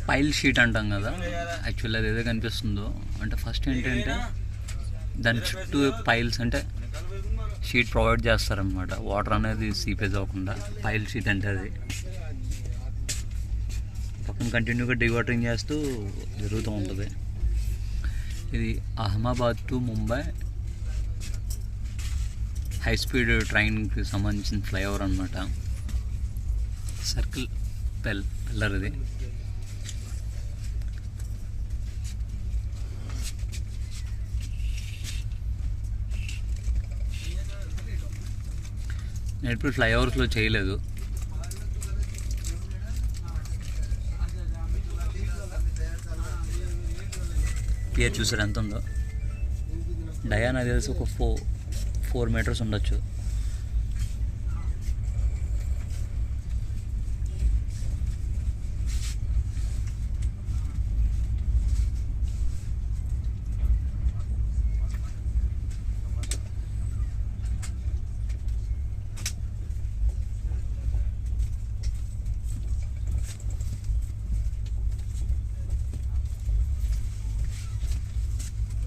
Pile sheet అంటాం కదా, actually అది ఏదో కనిపిస్తుందో అంటే ఫస్ట్ ఏంటంటే దాని చుట్టూ పైల్స్ అంటే షీట్ ప్రొవైడ్ చేస్తారనమాట, వాటర్ అనేది సీపేజ్ అవ్వకుండా. పైల్ షీట్ అంటే అది పక్కన కంటిన్యూగా డీవాటరింగ్ చేస్తూ జరుగుతూ ఉంటుంది. ఇది Ahmedabad to Mumbai high speed ట్రైన్కి సంబంధించిన ఫ్లైఓవర్ అనమాట. సర్కిల్ పిల్లర్ ఇది. నేను ఇప్పుడు ఫ్లైఓవర్స్లో చేయలేదు. పియర్ చూసారు ఎంత ఉందో. డయా నాకు తెలిసి ఒక 4 మీటర్స్ ఉండొచ్చు.